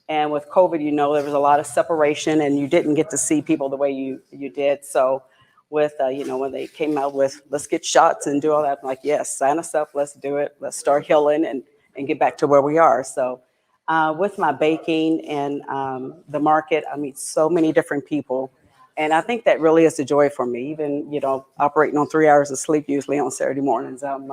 And with COVID, there was a lot of separation and you didn't get to see people the way you did. So with, when they came out with, let's get shots and do all that, I'm like, yes, sign us up, let's do it. Let's start healing and get back to where we are. So with my baking and the market, I meet so many different people. And I think that really is a joy for me, even, operating on 3 hours of sleep usually on Saturday mornings. I'm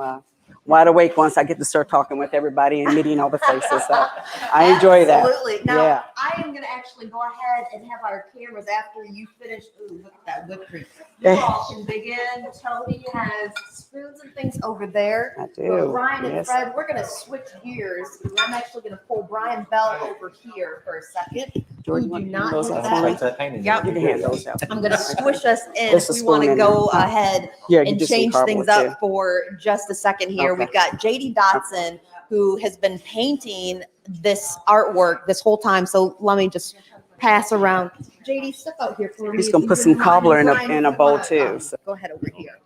wide awake once I get to start talking with everybody and meeting all the faces. So I enjoy that. Absolutely. Now, Yeah. I am going to actually go ahead and have our cameras after you finish. Ooh, look at that whipped cream. You all can begin. Tony has spoons and things over there. I do, But Brian and yes. Fred, we're going to switch gears. I'm actually going to pull Brian Bell over here for a second. George, You you do want not those need out that. for me? Yep. You can hand those out. I'm going to squish us in There's if a we want spoon to in go there. ahead Yeah, you and do some change cardboard things too. up for just a second here. Okay. We've got JD Dotson, who has been painting this artwork this whole time. So let me just pass around. JD, step out here for me. He's if gonna you put some wouldn't mind. cobbler in Brian, a if you bowl wanna, too. So. Go ahead over here.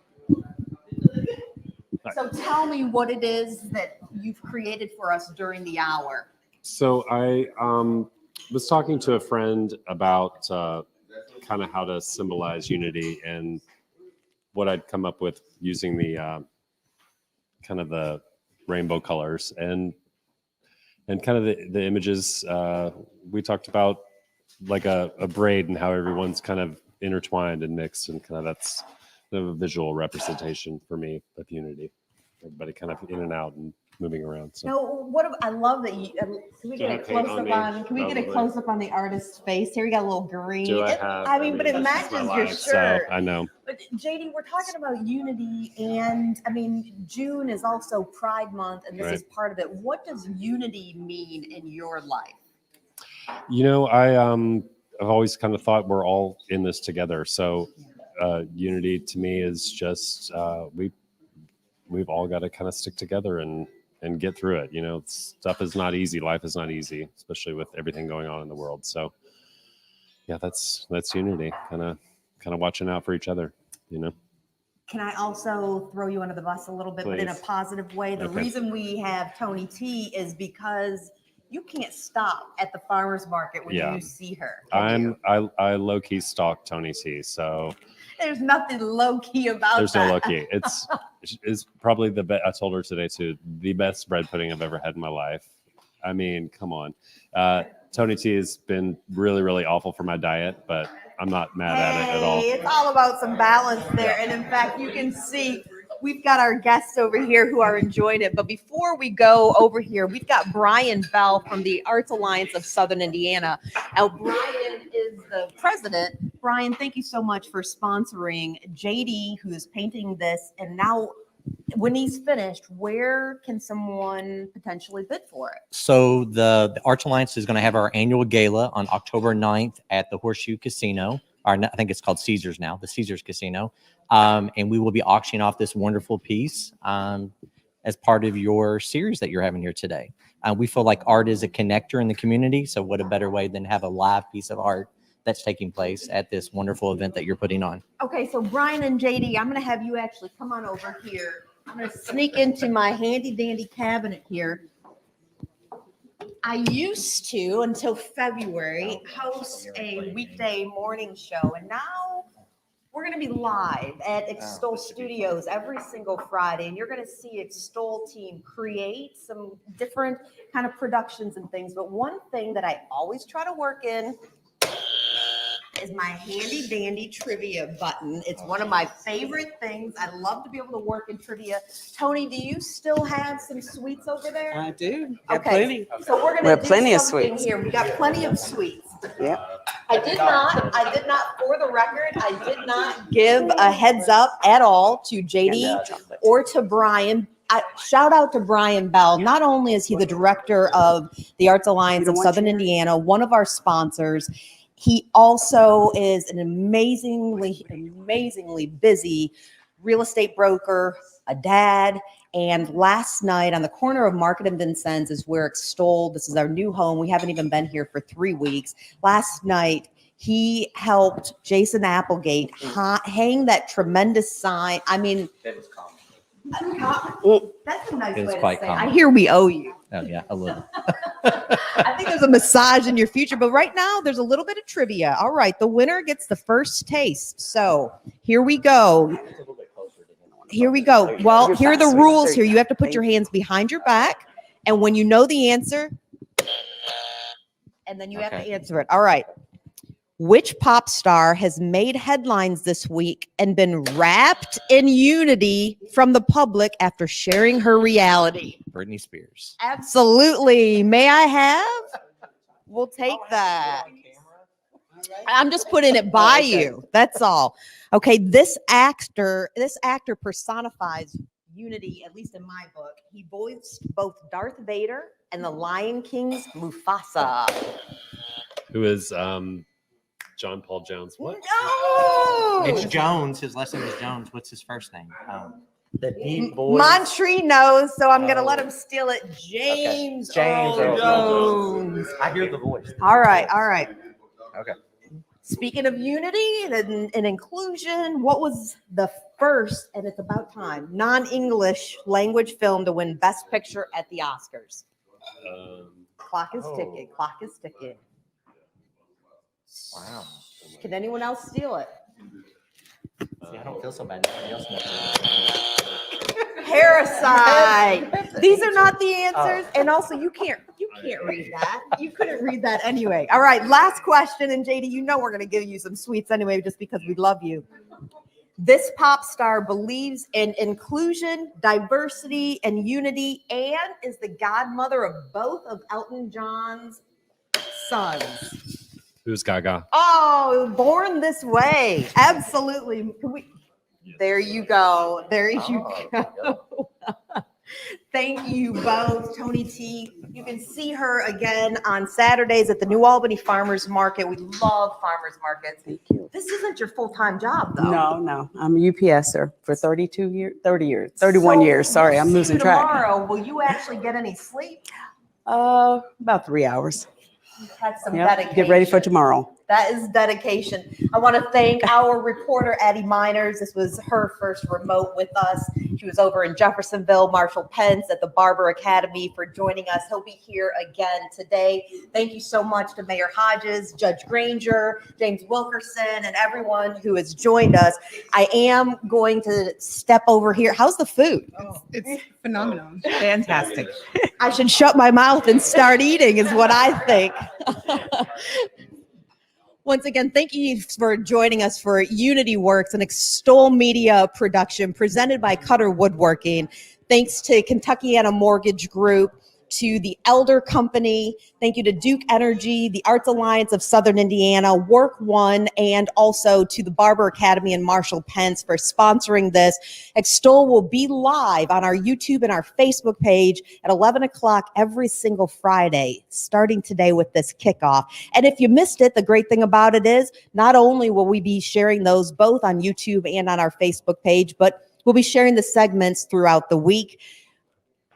So tell me what it is that you've created for us during the hour. So I was talking to a friend about kind of how to symbolize unity and what I'd come up with using the kind of the rainbow colors and kind of the images. We talked about like a braid and how everyone's kind of intertwined and mixed, and kind of that's the visual representation for me of unity. Everybody kind of in and out and moving around. So. No, I love that you. Can we get a Can I paint close on up me? on? Can we get a Probably. close up on the artist's face? Here, you got a little green. Do I It- have? I mean, but it this is matches my your life, shirt. So I know. But JD, we're talking about unity, and I mean, June is also Pride Month, and this Right. is part of it. What does unity mean in your life? I've always kind of thought we're all in this together. So unity to me is just we've all got to kind of stick together and get through it. Stuff is not easy. Life is not easy, especially with everything going on in the world. So yeah, that's unity. Kind of watching out for each other. Can I also throw you under the bus a little bit, but in a Please. positive way? The Okay. reason we have Tony T is because you can't stop at the farmer's market when Yeah. you see her. can you? I low key stalk Tony T. So There's nothing low key about there's that. no low key. It's probably the best. I told her today too. The best bread pudding I've ever had in my life. I mean, come on. Tony T has been really, really awful for my diet, but I'm not mad at it at all. Hey, it's all about some balance there. And in fact, you can see we've got our guests over here who are enjoying it. But before we go over here, we've got Brian Bell from the Arts Alliance of Southern Indiana. Now, Brian is the president. Brian, thank you so much for sponsoring JD, who is painting this. And now, when he's finished, where can someone potentially bid for it? So the Arts Alliance is going to have our annual gala on October 9th at the Horseshoe Casino, or I think it's called Caesars now, the Caesars Casino. And we will be auctioning off this wonderful piece as part of your series that you're having here today. We feel like art is a connector in the community. So what a better way than have a live piece of art that's taking place at this wonderful event that you're putting on. Okay, so Brian and JD, I'm going to have you actually come on over here. I'm going to sneak into my handy dandy cabinet here. I used to, until February, host a weekday morning show, and now we're going to be live at Extol Studios every single Friday, and you're going to see Extol team create some different kind of productions and things. But one thing that I always try to work in is my handy dandy trivia button. It's one of my favorite things. I love to be able to work in trivia. Tony, do you still have some sweets over there? I do. Got Okay, plenty. so we're We gonna have do plenty of something sweets. here. We got plenty of sweets. Yep. I did not, for the record, I did not give a heads up at all to JD or to Brian. Shout out to Brian Bell. Not only is he the director of the Arts Alliance of Southern Indiana, one of our sponsors, he also is an amazingly busy real estate broker, a dad. And last night on the corner of Market and Vincennes is where Extol, this is our new home. We haven't even been here for 3 weeks. Last night, he helped Jason Applegate hang that tremendous sign. I mean, That was common. that's a nice It was way to quite say it. common. I hear we owe you. Oh yeah, a little. I think there's a massage in your future, but right now there's a little bit of trivia. All right, the winner gets the first taste. So here we go. Here we go. Well, here are the rules here. You have to put your hands behind your back, and when you know the answer, and then you have to answer it. All right. Which pop star has made headlines this week and been wrapped in unity from the public after sharing her reality? Britney Spears. Absolutely. May I have? We'll take that. I'm just putting it by you. That's all. Okay, this actor personifies unity, at least in my book. He voiced both Darth Vader and the Lion King's Mufasa. Who is John Paul Jones? What? No! It's Jones. His last name is Jones. What's his first name? The deep voice. Montree knows, so I'm going to let him steal it. James James Earl Earl Jones. I hear the voice. All right, all right. Okay. Speaking of unity and inclusion, what was the first, and it's about time, non-English language film to win Best Picture at the Oscars? Clock is ticking. Clock is ticking. Wow. Can anyone else steal it? See, I don't feel so bad. Nobody else knows. Parasite. These are not the answers, and also you can't read that. You couldn't read that anyway. All right, last question, and JD, you know we're going to give you some sweets anyway, just because we love you. This pop star believes in inclusion, diversity, and unity, and is the godmother of both of Elton John's sons. Who's Gaga? Oh, born this way. Absolutely. There you go. There you go. Thank you both, Tony T. You can see her again on Saturdays at the New Albany Farmers Market. We love farmers markets. Thank you. This isn't your full-time job, though. No. I'm a UPSer for 31 years. Sorry, I'm See losing you track. Tomorrow, will you actually get any sleep? About 3 hours. You've had some Yep. dedication. Get ready for tomorrow. That is dedication. I want to thank our reporter, Addie Miners. This was her first remote with us. She was over in Jeffersonville. Marshall Pence at the Barber Academy for joining us. He'll be here again today. Thank you so much to Mayor Hodges, Judge Granger, James Wilkerson, and everyone who has joined us. I am going to step over here. How's the food? It's phenomenal. Fantastic. I should shut my mouth and start eating is what I think. Once again, thank you for joining us for Unity Works, an Extol Media production presented by Cutter Woodworking. Thanks to Kentuckiana Mortgage Group, to the Elder Company. Thank you to Duke Energy, the Arts Alliance of Southern Indiana, Work One, and also to the Barber Academy and Marshall Pence for sponsoring this. Extol will be live on our YouTube and our Facebook page at 11 o'clock every single Friday, starting today with this kickoff. And if you missed it, the great thing about it is not only will we be sharing those both on YouTube and on our Facebook page, but we'll be sharing the segments throughout the week.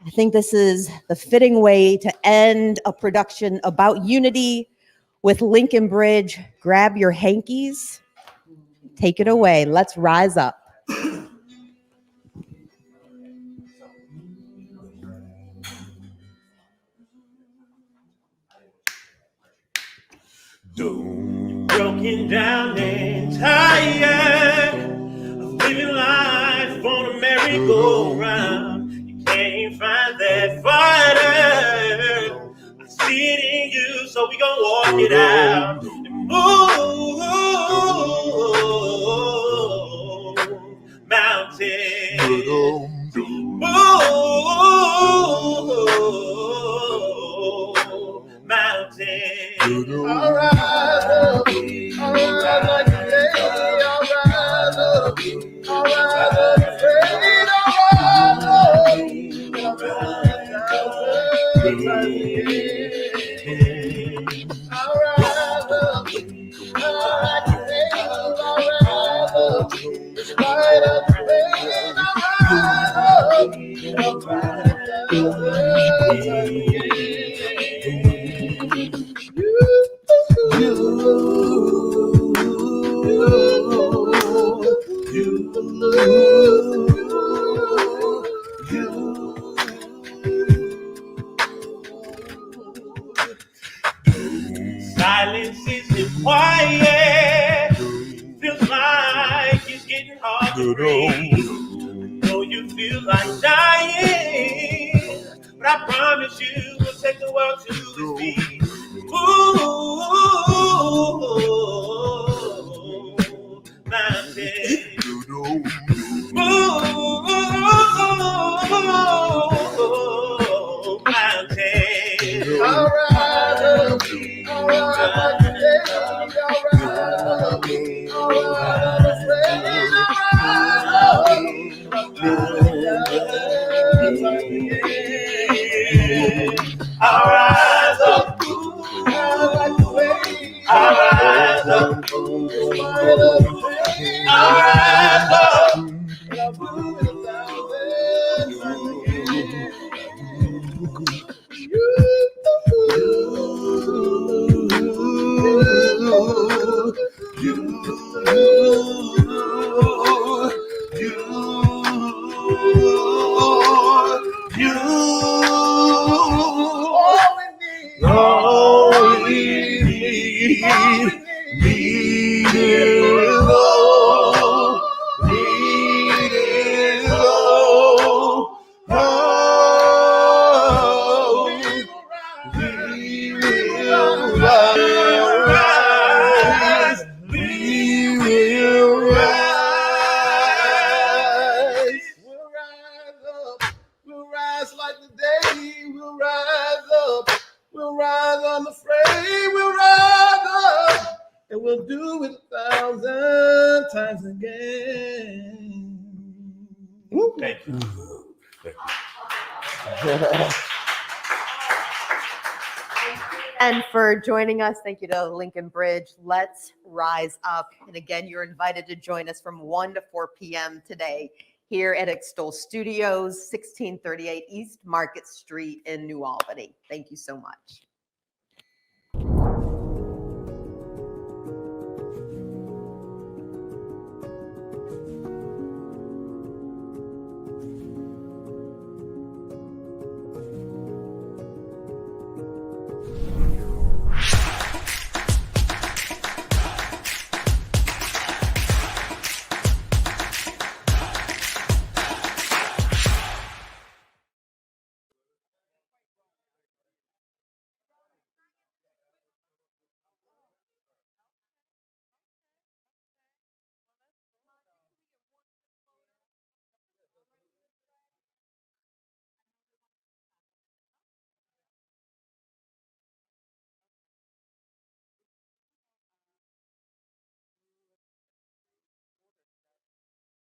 I think this is the fitting way to end a production about unity with Lincoln Bridge. Grab your hankies. Take it away. Let's rise up. Broken down and tired of living life on a merry-go-round. You can't find that fighter. I see it in you, so we gon' walk it out and move mountains. Move mountains. All right, like the day, all right, all right, afraid, Silence is quiet. Feels like it's getting hard to breathe. Though you feel like dying, but I promise you we'll take the world to its feet. Ooh, mountains. Ooh, mountains. all right, I'll rise up. I'll rise up. I'll rise up. All we need is love. Need is love. Oh, we will rise. We will rise. We'll rise up. We'll rise like the day. We'll rise up. We'll rise unafraid. We'll rise up. And we'll do it 1,000 times again. Thank you. And for joining us, thank you to Lincoln Bridge. Let's rise up. And again, you're invited to join us from 1 to 4 p.m. today here at Extol Studios, 1638 East Market Street in New Albany. Thank you so much.